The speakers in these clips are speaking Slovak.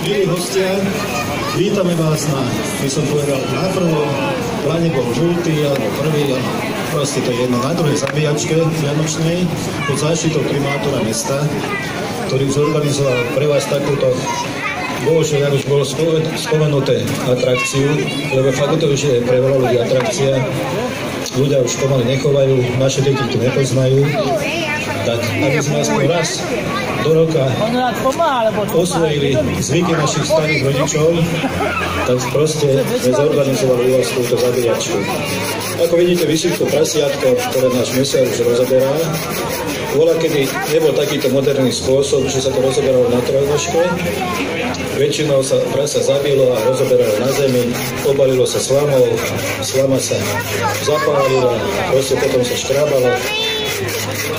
Milí hostia, vítame vás na, by som povedal, na prvom plane bol žltý, alebo prvý, proste to je jedno, na druhej zabíjačke vianočnej pod záštitou primátora mesta, ktorý zorganizoval pre vás takúto, bohužiaľ, jak už bolo spomenuté, atrakciu, lebo fakt to už je pre veľa ľudí atrakcia. Ľudia už pomaly nechovajú, naše deti to nepoznajú, tak aby sme aspoň raz do roka osvojili zvyky našich starých rodičov, tak proste sme zorganizovali u vás túto zabíjačku. Ako vidíte, vysí to prasiatko, ktoré náš mesiar už rozoberá. Bola, kedy nebol takýto moderný spôsob, že sa to rozoberalo na trojnožke. Väčšinou sa prasa zabilo a rozoberalo na zemi, obalilo sa slamou, slama sa zapálila, proste potom sa škrábalo.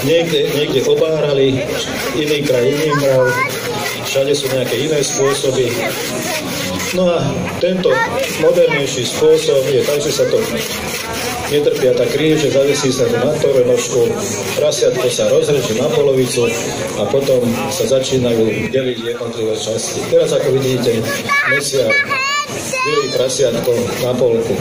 Niekde obárali, iný kraj, iný mrav, všade sú nejaké iné spôsoby. No a tento modernejší spôsob je tak, že sa to netrpia tak kríž, že zavesí sa to na trojnožku, prasiatko sa rozreže na polovicu a potom sa začínajú deliť jednotlivé časti. Teraz, ako vidíte, mesiar delí prasiatko na polku.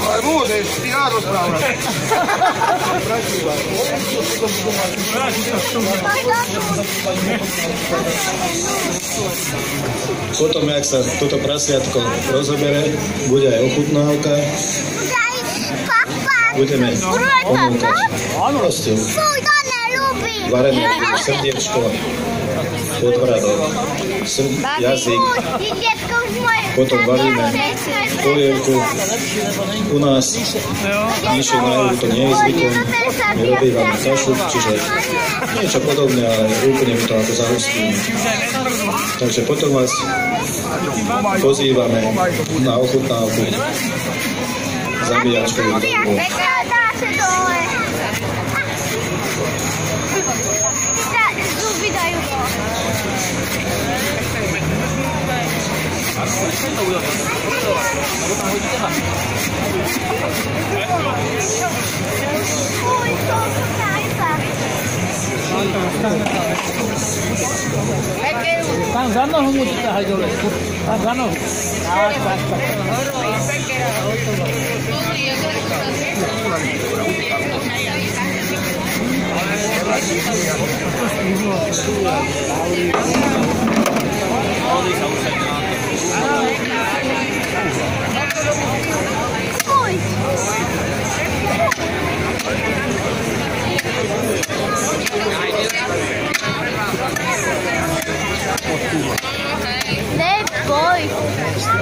Ale budeš, ty ja rozprávam. Potom, jak sa toto prasiatko rozobere, bude aj ochutnávka. Budeme ponúkať proste varené srdiečko, podbradok, jazyk. Potom varíme polievku. U nás nižšie na juhu to nie je zvykom. My robívame kašu, čiže niečo podobné, ale úplne to ako zahustíme. Takže potom vás pozývame na ochutnávku zabíjačkovú dobu. Tam za nohu musíte hať dole. Tam za nohu. Tak.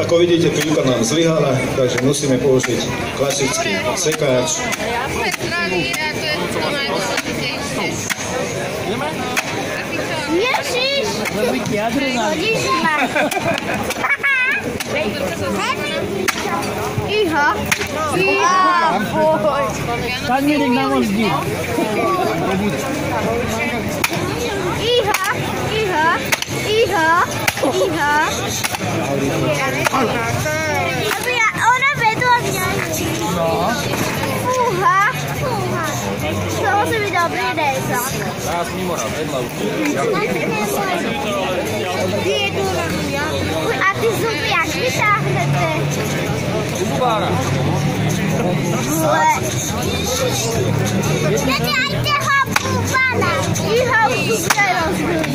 Ako vidíte, pivka nám zlyhala, takže musíme použiť klasický sekáč. Ježiš! Hodíš ma! Iha! Kanírik na mozdi. Iha! Ona vedla mňa. Fúha. To musí byť dobrý dejzak. Teraz mimo nás, vedľa už. A ty zuby, jak vytáhnete? Zubára. Dete, aj teho púpana. Iho zuby rozbili.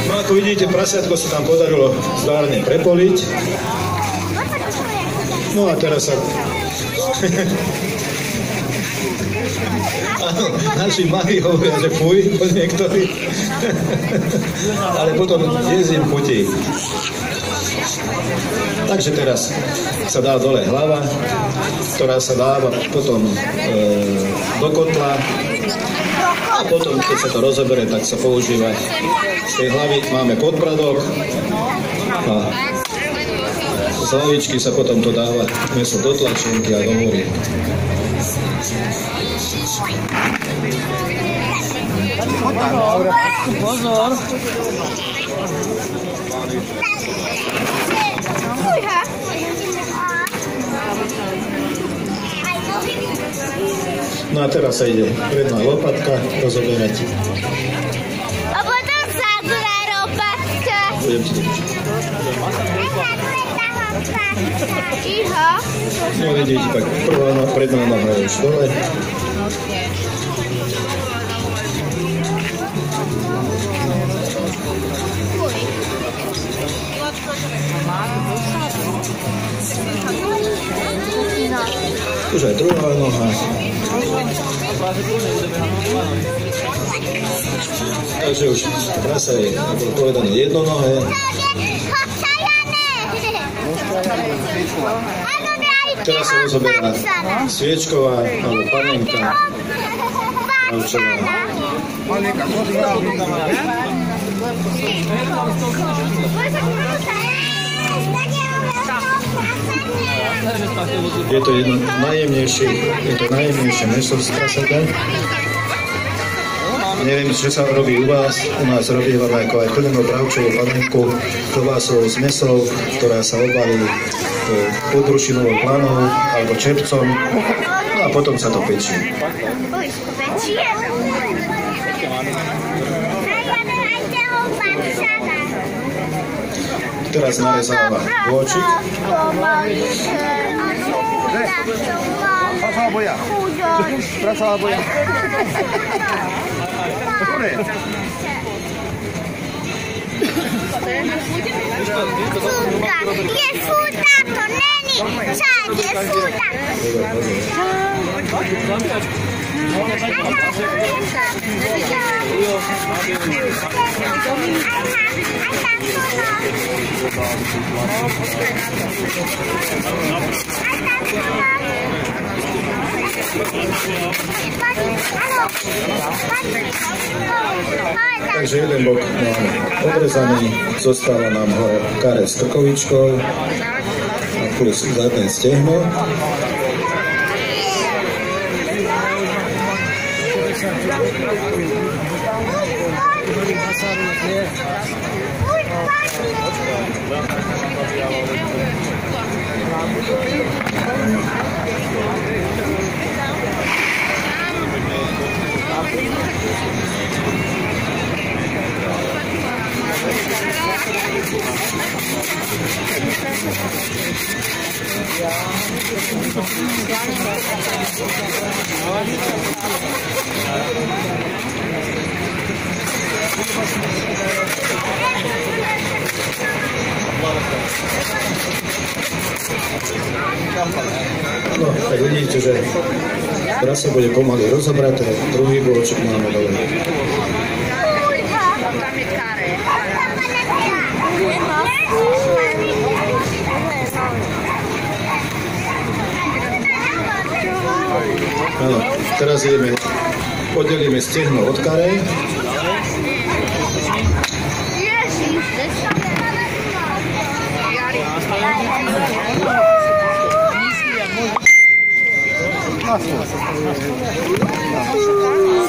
No ako vidíte, prasiatko sa nám podarilo zdárne prepoliť. No a teraz sa... Áno, naši mali hovoria, že fuj, po niektorých. Ale potom tiež im chutí. Takže teraz sa dá dole hlava, ktorá sa dáva potom do kotla. A potom, keď sa to rozobere, tak sa používa. Z tej hlavy máme podbradok a slavičky sa potom to dáva mäso do tlačenky a do múry. Pozor. No a teraz sa ide predná lopatka rozoberať. A potom zadná lopatka. Budem ti to učiť. Iho. No vidíte, tak prvá predná noha je už dole. Už aj druhá noha. Takže už prasa je, ako povedané, jednonohé. Teraz sa rozoberá sviečková alebo panenka. Je to jedno najjemnejšie mäso z prasata. Neviem, čo sa robí u vás. U nás robívame ako aj plnenú bravčovú panenku klobásou s mäsou, ktorá sa obalí podrušinovou planou alebo čepcom. No a potom sa to pečí. Teraz narezáva vôčik. Je fúta, to není čaj, je fúta. Takže jeden bok máme odrezaný, zostáva nám hore kare s trkovičkou a plus zadné stehno. No, tak vidíte, že teraz sa bude pomaly rozobrať, druhý bôčik máme dole. Áno, teraz oddelíme stehno od karej.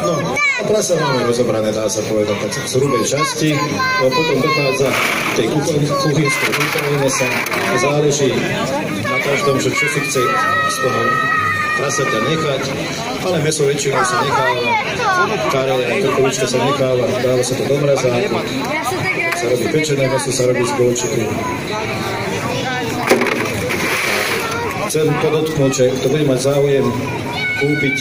No, a prasa máme rozobrané, dá sa povedať, tak v zhrubej časti, a potom dochádza k tej kuchynskej úpravine sa záleží na každom, že čo si chce z toho prasata nechať, ale mäso väčšinou sa necháva, kare a trkovička sa necháva, dáva sa to do mrazáku, sa robí pečené mäso, sa robí z bolčiku. Chcem podotknúť, že kto bude mať záujem kúpiť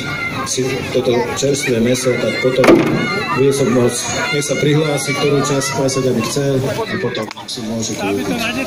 si toto čerstvé mäso, tak potom bude som môcť, nech sa prihlási, ktorú časť prasať, aby chcel, a potom si môže kúpiť.